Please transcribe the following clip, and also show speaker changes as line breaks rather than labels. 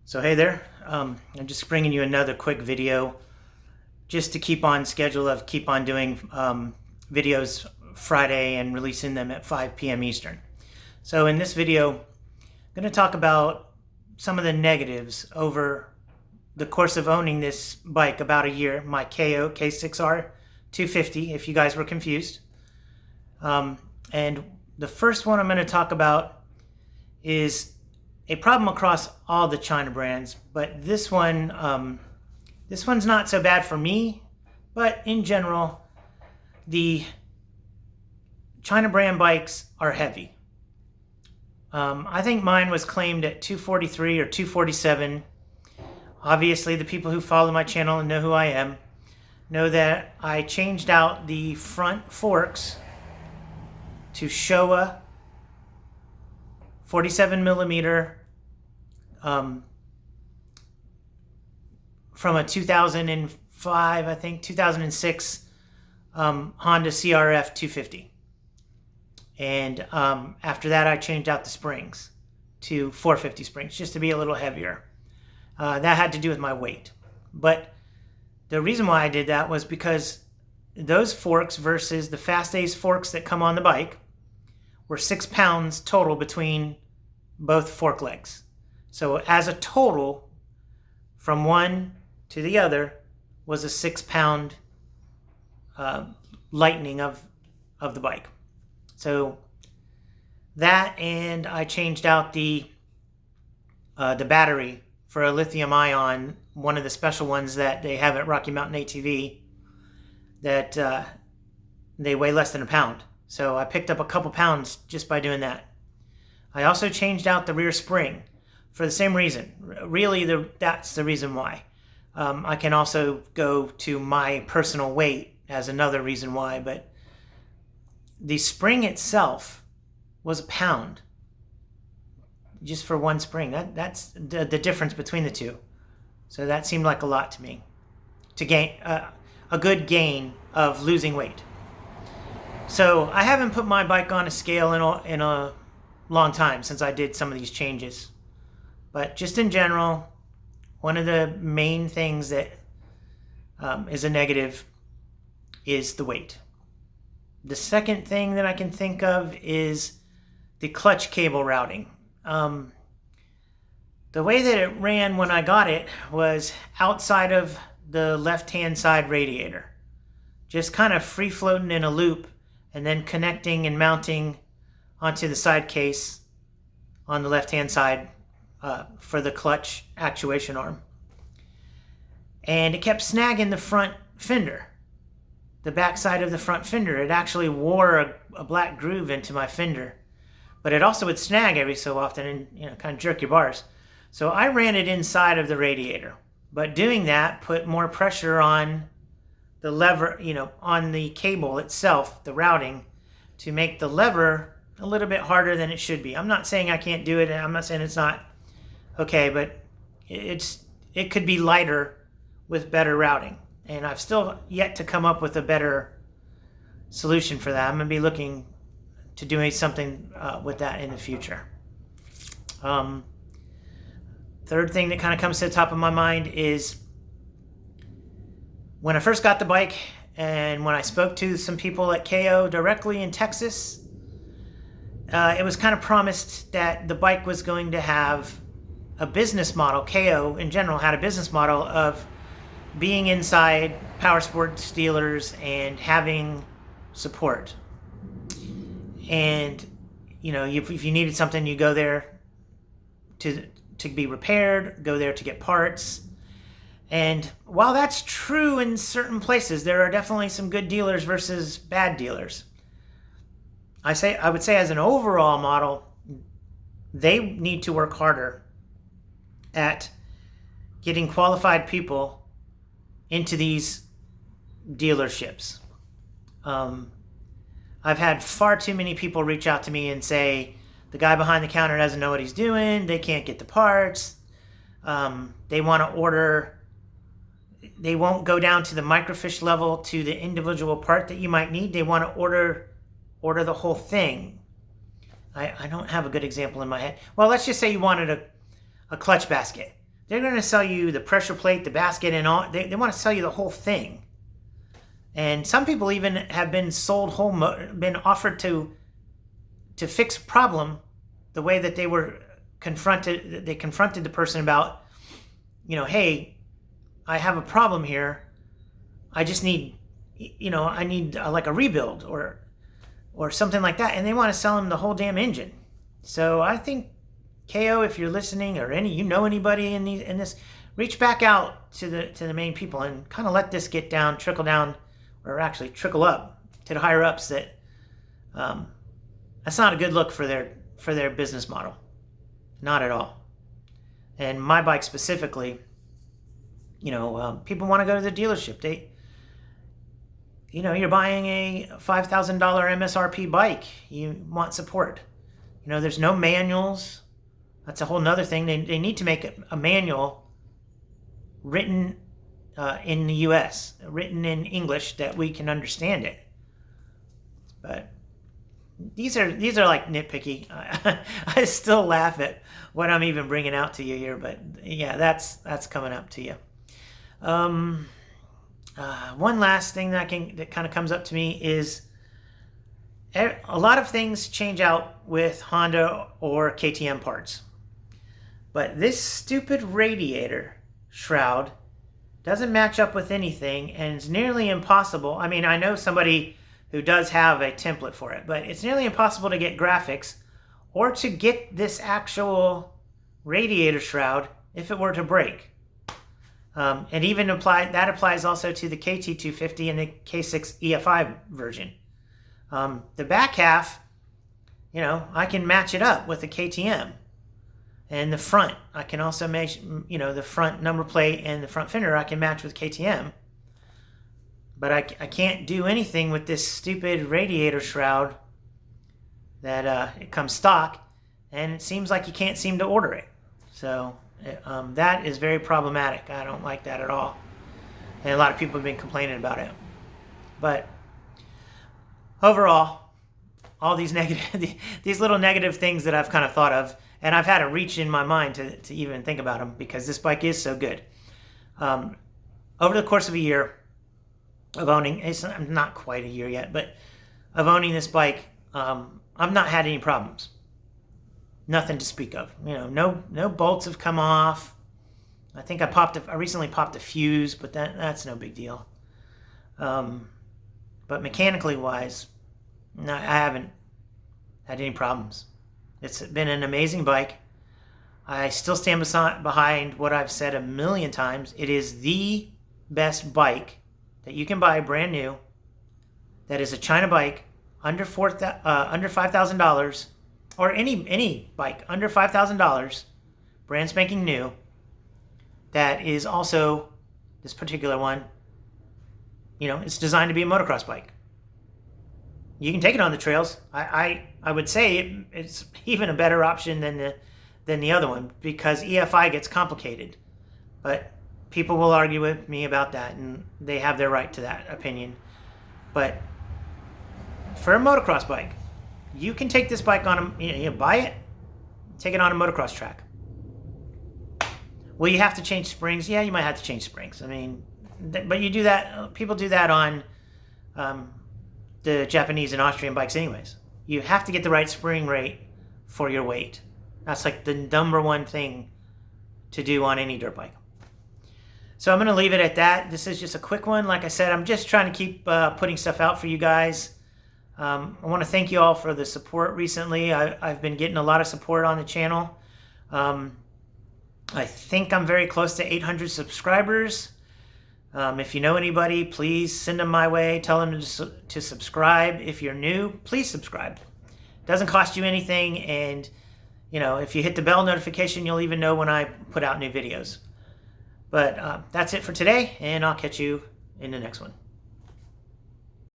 So hey there, I'm just bringing you another quick video just to keep on schedule of keep on doing videos Friday and releasing them at 5 p.m. Eastern. So in this video, I'm going to talk about some of the negatives over the course of owning this bike about a year, my Kayo K6-R 250, if you guys were confused. And the first one I'm going to talk about is a problem across all the China brands, but this one's not so bad for me, but in general, the China brand bikes are heavy. I think mine was claimed at 243 or 247. Obviously, the people who follow my channel and know who I am know that I changed out the front forks to Showa 47 millimeter from a 2005, I think 2006 Honda CRF 250. And after that, I changed out the springs to 450 springs just to be a little heavier. That had to do with my weight. But the reason why I did that was because those forks versus the Fast Ace forks that come on the bike were 6 pounds total between both fork legs. So as a total, from one to the other was a 6 pound lightening of the bike. So that, and I changed out the battery for a lithium ion, one of the special ones that they have at Rocky Mountain ATV, that they weigh less than a pound. So I picked up a couple pounds just by doing that. I also changed out the rear spring for the same reason. Really, that's the reason why. I can also go to my personal weight as another reason why, but the spring itself was a pound just for one spring. That's the difference between the two. So that seemed like a lot to me to gain a good gain of losing weight. So I haven't put my bike on a scale in a long time since I did some of these changes. But just in general, one of the main things that is a negative is the weight. The second thing that I can think of is the clutch cable routing. The way that it ran when I got it was outside of the left-hand side radiator, just kind of free-floating in a loop and then connecting and mounting onto the side case on the left-hand side for the clutch actuation arm. And it kept snagging the front fender, the back side of the front fender. It actually wore a black groove into my fender, but it also would snag every so often and kind of jerk your bars. So I ran it inside of the radiator, but doing that put more pressure on the lever, on the cable itself, the routing, to make the lever a little bit harder than it should be. I'm not saying I can't do it, and I'm not saying it's not okay, but it could be lighter with better routing. And I've still yet to come up with a better solution for that. I'm going to be looking to doing something with that in the future. Third thing that kind of comes to the top of my mind is when I first got the bike and when I spoke to some people at Kayo directly in Texas, it was kind of promised that the bike was going to have a business model. Kayo in general had a business model of being inside power sports dealers and having support. And if you needed something, you go there to be repaired, go there to get parts. And while that's true in certain places, there are definitely some good dealers versus bad dealers. I would say as an overall model, they need to work harder at getting qualified people into these dealerships. I've had far too many people reach out to me and say, the guy behind the counter doesn't know what he's doing, they can't get the parts, they want to order, they won't go down to the microfiche level to the individual part that you might need, they want to order the whole thing. I don't have a good example in my head. Well, let's just say you wanted a clutch basket. they're going to sell you the pressure plate, the basket, and all. They want to sell you the whole thing. And some people even have been sold been offered to fix a problem the way that they were confronted. They confronted the person about, hey, I have a problem here. I just need, I need like a rebuild or something like that. And they want to sell them the whole damn engine. So I think, Kayo, if you're listening, or anybody in this, reach back out to the main people and kind of let this trickle down, or actually trickle up to the higher ups. That's not a good look for their business model, not at all. And my bike specifically, people want to go to the dealership. You're buying a $5,000 MSRP bike. You want support. There's no manuals. That's a whole nother thing. They need to make a manual written in the U.S., written in English that we can understand it. But these are like nitpicky. I still laugh at what I'm even bringing out to you here, but yeah, that's coming up to you. One last thing that kind of comes up to me is a lot of things change out with Honda or KTM parts. But this stupid radiator shroud doesn't match up with anything, and it's nearly impossible. I mean, I know somebody who does have a template for it, but it's nearly impossible to get graphics or to get this actual radiator shroud if it were to break. And even that applies also to the KT250 and the K6 EFI version. The back half, I can match it up with the KTM. And the front, I can also match, the front number plate and the front fender I can match with KTM. But I can't do anything with this stupid radiator shroud that it comes stock, and it seems like you can't seem to order it. So that is very problematic. I don't like that at all. And a lot of people have been complaining about it. But overall, all these these little negative things that I've kind of thought of, and I've had to reach in my mind to even think about them because this bike is so good. Over the course of a year of owning, it's not quite a year yet, but of owning this bike, I've not had any problems. Nothing to speak of. No bolts have come off. I think I recently popped a fuse, but that's no big deal. But mechanically wise, no, I haven't had any problems. It's been an amazing bike. I still stand behind what I've said a million times. It is the best bike that you can buy brand new. That is a China bike under $5,000, or any bike under $5,000, brand spanking new. That is also, this particular one, it's designed to be a motocross bike. You can take it on the trails. I would say it's even a better option than the other one, because EFI gets complicated. But people will argue with me about that, and they have their right to that opinion. But for a motocross bike, you can take this bike on buy it, take it on a motocross track. Will you have to change springs? Yeah, you might have to change springs. I mean, but you do that. People do that on the Japanese and Austrian bikes anyways. You have to get the right spring rate for your weight. That's like the number one thing to do on any dirt bike. So I'm going to leave it at that. This is just a quick one. Like I said, I'm just trying to keep putting stuff out for you guys. I want to thank you all for the support recently. I've been getting a lot of support on the channel. I think I'm very close to 800 subscribers. If you know anybody, please send them my way. Tell them to subscribe. If you're new, please subscribe. It doesn't cost you anything, and if you hit the bell notification, you'll even know when I put out new videos. But that's it for today, and I'll catch you in the next one.